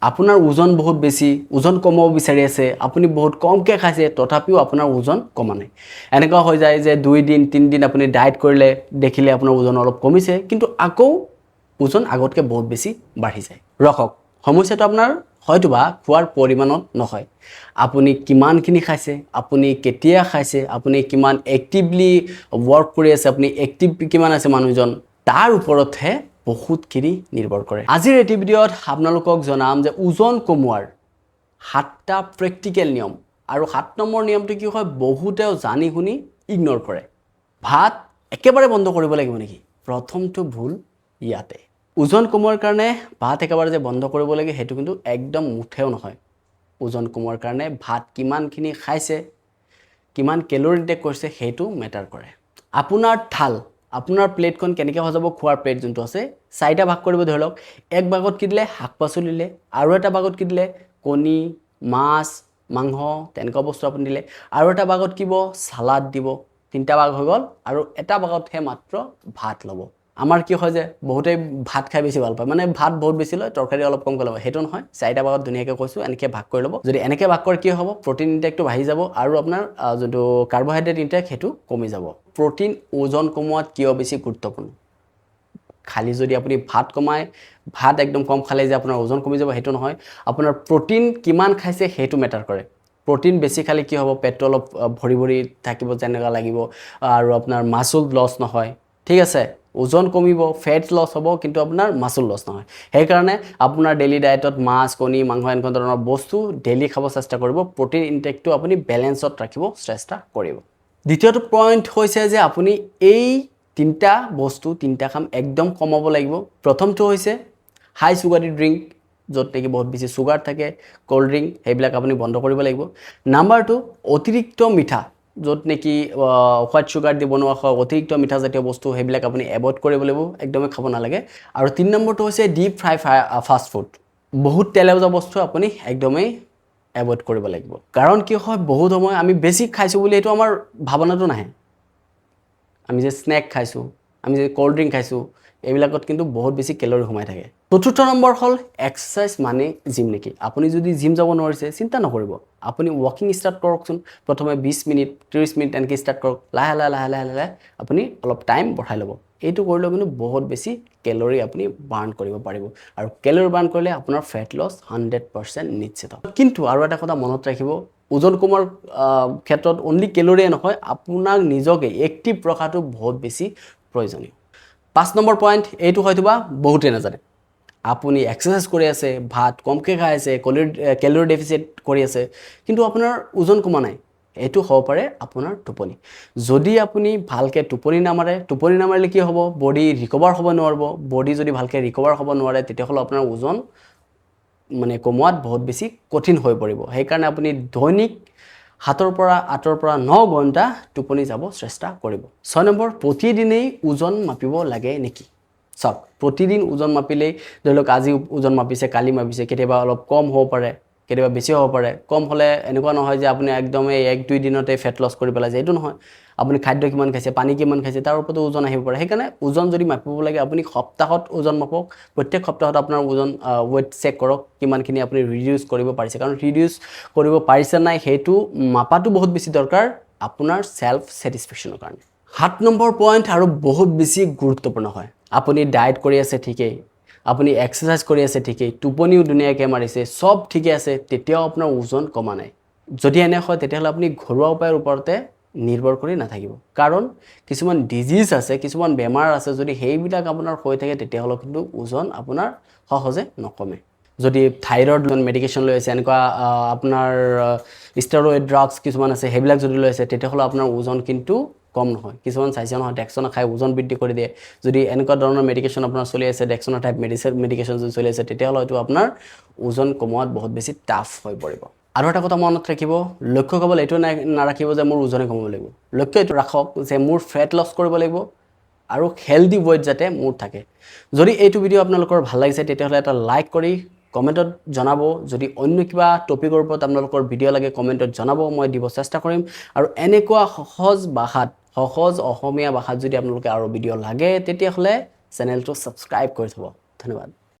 আপোনাৰ ওজন বহুত বেছি, ওজন কমাব বিচাৰি আছে, আপুনি বহুত কমকৈ খাইছে, তথাপিও আপোনাৰ ওজন কমা নাই। এনেকুৱা হৈ যায় যে 2 দিন 3 দিন আপুনি ডায়েট কৰিলে, দেখিলে আপোনাৰ ওজন অলপ কমিছে, কিন্তু আকৌ ওজন আগতকৈ বহুত বেছি বাঢ়ি যায়। ৰখক, সমস্যাটো আপোনাৰ হয়তোবা খোৱাৰ পৰিমাণত নহয়, আপুনি কিমানখিনি খাইছে, আপুনি কেতিয়া খাইছে, আপুনি কিমান এক্টিভলি ৱৰ্ক কৰি আছে, আপুনি এক্টিভ কিমান আছে মানুহজন, তাৰ ওপৰতহে বহুতখিনি নিৰ্ভৰ কৰে। আজিৰ এই ভিডিঅ'ত আপোনালোকক জনাম যে ওজন কমোৱাৰ 7টা প্ৰেক্টিকেল নিয়ম। আৰু 7 নম্বৰ নিয়মটো কি হয়, বহুতেও জানি শুনি ইগনোৰ কৰে। ভাত একেবাৰে বন্ধ কৰিব লাগিব নেকি? প্ৰথমটো ভুল ইয়াতে। ওজন কমোৱাৰ কাৰণে ভাত একেবাৰে যে বন্ধ কৰিব লাগে সেইটো কিন্তু একদম মুঠেও নহয়। ওজন কমোৱাৰ কাৰণে ভাত কিমানখিনি খাইছে, কিমান কেলৰি ইনটেক কৰিছে সেইটো মেটাৰ কৰে। আপোনাৰ থাল, আপোনাৰ প্লেটখন কেনেকৈ সজাব, খোৱাৰ প্লেট যোনটো আছে 4টা ভাগ কৰিব ধৰি লওক। এক ভাগত কি দিলে শাক পাচলি দিলে, আৰু এটা ভাগত কি দিলে কণী, মাছ, মাংস তেনেকুৱা বস্তু আপুনি দিলে, আৰু এটা ভাগত কি দিব চালাড দিব। 3টা ভাগ হৈ গ'ল, আৰু এটা ভাগতহে মাত্ৰ ভাত ল'ব। আমাৰ কি হয় যে বহুতেই ভাত খাই বেছি ভাল পায়, মানে ভাত বহুত বেছি লয়, তৰকাৰী অলপ কমকৈ ল'ব। সেইটো নহয়, 4টা ভাগত ধুনীয়াকৈ কৈছোঁ এনেকৈ ভাগ কৰি ল'ব। যদি এনেকৈ ভাগ কৰে কি হ'ব, প্ৰটিন ইনটেকটো বাঢ়ি যাব, আৰু আপোনাৰ যোনটো কাৰ্বহাইড্ৰেট ইনটেক সেইটো কমি যাব। প্ৰটিন ওজন কমোৱাত কিয় বেছি গুৰুত্বপূৰ্ণ? খালি যদি আপুনি ভাত কমায়, ভাত একদম কম খালে যে আপোনাৰ ওজন কমি যাব সেইটো নহয়, আপোনাৰ প্ৰটিন কিমান খাইছে সেইটো মেটাৰ কৰে। প্ৰটিন বেছি খালে কি হ'ব, পেটটো অলপ ভৰি ভৰি থাকিব যেনেকুৱা লাগিব, আৰু আপোনাৰ মাচুল লছ নহয়। ঠিক আছে, ওজন কমিব, ফেট লছ হ'ব, কিন্তু আপোনাৰ মাচুল লছ নহয়। সেইকাৰণে আপোনাৰ ডেইলি ডায়েটত মাছ, কণী, মাংস এনেকুৱা ধৰণৰ বস্তু ডেইলি খাব চেষ্টা কৰিব। প্ৰটিন ইনটেকটো আপুনি বেলেঞ্চত ৰাখিব চেষ্টা কৰিব। দ্বিতীয়টো পইণ্ট হৈছে যে আপুনি এই 3টা বস্তু 3টা কাম একদম কমাব লাগিব। প্ৰথমটো হৈছে হাই চুগাৰী ড্ৰিংক, য'ত নেকি বহুত বেছি চুগাৰ থাকে, ক'ল্ড ড্ৰিংক, সেইবিলাক আপুনি বন্ধ কৰিব লাগিব। নাম্বাৰ 2, অতিৰিক্ত মিঠা, য'ত নেকি হোৱাইট চুগাৰ দি বনোৱা হয়, অতিৰিক্ত মিঠা জাতীয় বস্তু, সেইবিলাক আপুনি এভইড কৰিব লাগিব, একদমেই খাব নালাগে। আৰু 3 নম্বৰটো হৈছে ডিপ ফ্ৰাই ফাষ্ট ফুড, বহুত তেলজাতীয় বস্তু আপুনি একদমেই এভইড কৰিব লাগিব। কাৰণ কি হয়, বহুত সময় আমি বেছি খাইছোঁ বুলি এইটো আমাৰ ভাৱনাটো নাহে। আমি যে স্নেক খাইছোঁ, আমি যে ক'ল্ড ড্ৰিংক খাইছোঁ, এইবিলাকত কিন্তু বহুত বেছি কেলৰি সোমাই থাকে। চতুৰ্থ নম্বৰ হ'ল এক্সাৰচাইজ মানে জিম নেকি? আপুনি যদি জিম যাব নোৱাৰিছে চিন্তা নকৰিব, আপুনি ৱাকিং ষ্টাৰ্ট কৰকচোন। প্ৰথমে 20 মিনিট 30 মিনিট এনেকৈ ষ্টাৰ্ট কৰক, লাহে লাহে লাহে লাহে লাহে আপুনি অলপ টাইম বঢ়াই ল'ব। এইটো কৰিলেও কিন্তু বহুত বেছি কেলৰি আপুনি বাৰ্ণ কৰিব পাৰিব, আৰু কেলৰি বাৰ্ণ কৰিলে আপোনাৰ ফেট লছ 100% নিশ্চিত। কিন্তু আৰু এটা কথা মনত ৰাখিব, ওজন কমোৱাৰ ক্ষেত্ৰত অনলি কেলৰিয়ে নহয়, আপোনাক নিজকে এক্টিভ ৰখাটো বহুত বেছি প্ৰয়োজনীয়। 5 নম্বৰ পইণ্ট, এইটো হয়তোবা বহুতেই নাজানে। আপুনি এক্সাৰচাইজ কৰি আছে, ভাত কমকৈ খাই আছে, কেলৰি ডেফিচিট কৰি আছে, কিন্তু আপোনাৰ ওজন কমা নাই। এইটো হ'ব পাৰে আপোনাৰ টোপনি। যদি আপুনি ভালকৈ টোপনি নামাৰিলে কি হ'ব, বডি ৰিকভাৰ হ'ব নোৱাৰিব। বডি যদি ভালকৈ ৰিকভাৰ হ'ব নোৱাৰে, তেতিয়াহ'লে আপোনাৰ ওজন মানে কমোৱাত বহুত বেছি কঠিন হৈ পৰিব। সেইকাৰণে আপুনি দৈনিক 7ৰ পৰা 8ৰ পৰা 9 ঘণ্টা টোপনি যাব চেষ্টা কৰিব। 6 নম্বৰ, প্ৰতিদিনেই ওজন মাপিব লাগে নেকি? চাওক, প্ৰতিদিন ওজন মাপিলেই, ধৰি লওক আজি ওজন মাপিছে, কালি মাপিছে, কেতিয়াবা অলপ কম হ'ব পাৰে, কেতিয়াবা বেছি হ'ব পাৰে। কম হ'লে এনেকুৱা নহয় যে আপুনি একদমেই 1-2 দিনতে ফেট লছ কৰি পেলাইছে, এইটো নহয়। আপুনি খাদ্য কিমান খাইছে, পানী কিমান খাইছে, তাৰ ওপৰতো ওজন আহিব পাৰে। সেইকাৰণে ওজন যদি মাপিব লাগে, আপুনি সপ্তাহত ওজন মাপক। প্ৰত্যেক সপ্তাহত আপোনাৰ ওজন ৱেইট চেক কৰক, কিমানখিনি আপুনি ৰিডিউচ কৰিব পাৰিছে। কাৰণ ৰিডিউচ কৰিব পাৰিছে নাই সেইটো মাপাটো বহুত বেছি দৰকাৰ আপোনাৰ চেল্ফ ছেটিছফেকশ্যনৰ কাৰণে। 7 নম্বৰ পইণ্ট আৰু বহুত বেছি গুৰুত্বপূৰ্ণ হয়। আপুনি ডায়েট কৰি আছে ঠিকেই, আপুনি এক্সাৰচাইজ কৰি আছে ঠিকেই, টোপনিও ধুনীয়াকৈ মাৰিছে, চব ঠিকে আছে, তেতিয়াও আপোনাৰ ওজন কমা নাই। যদি এনে হয়, তেতিয়াহ'লে আপুনি ঘৰুৱা উপায়ৰ ওপৰতে নিৰ্ভৰ কৰি নাথাকিব। কাৰণ কিছুমান ডিজিজ আছে, কিছুমান বেমাৰ আছে, যদি সেইবিলাক আপোনাৰ হৈ থাকে, তেতিয়াহ'লে কিন্তু ওজন আপোনাৰ সহজে নকমে। যদি থাইৰয়ড মেডিকেশ্যন লৈ আছে, এনেকুৱা আপোনাৰ ষ্টেৰইড ড্ৰাগছ কিছুমান আছে, সেইবিলাক যদি লৈ আছে, তেতিয়াহ'লে আপোনাৰ ওজন কিন্তু কম নহয়। কিছুমান চাইছে নহয়, ডেক্সনা খাই ওজন বৃদ্ধি কৰি দিয়ে। যদি এনেকুৱা ধৰণৰ মেডিকেশ্যন আপোনাৰ চলি আছে, ডেক্সনা টাইপ মেডিকেশ্যন যদি চলি আছে, তেতিয়াহ'লে হয়তো আপোনাৰ ওজন কমোৱাত বহুত বেছি টাফ হৈ পৰিব। আৰু এটা কথা মনত ৰাখিব, লক্ষ্য কেৱল এইটো নাৰাখিব যে মোৰ ওজনে কমাব লাগিব। লক্ষ্য এইটো ৰাখক যে মোৰ ফেট লছ কৰিব লাগিব, আৰু হেল্ডি ৱেইট যাতে মোৰ থাকে। যদি এইটো ভিডিঅ' আপোনালোকৰ ভাল লাগিছে, তেতিয়াহ'লে এটা লাইক কৰি কমেণ্টত জনাব। যদি অন্য কিবা টপিকৰ ওপৰত আপোনালোকৰ ভিডিঅ' লাগে, কমেণ্টত জনাব, মই দিব চেষ্টা কৰিম। আৰু এনেকুৱা সহজ অসমীয়া ভাষাত যদি আপোনালোকে আৰু ভিডিঅ' লাগে, তেতিয়াহ'লে চেনেলটো ছাবস্ক্ৰাইব কৰি থ'ব। ধন্যবাদ।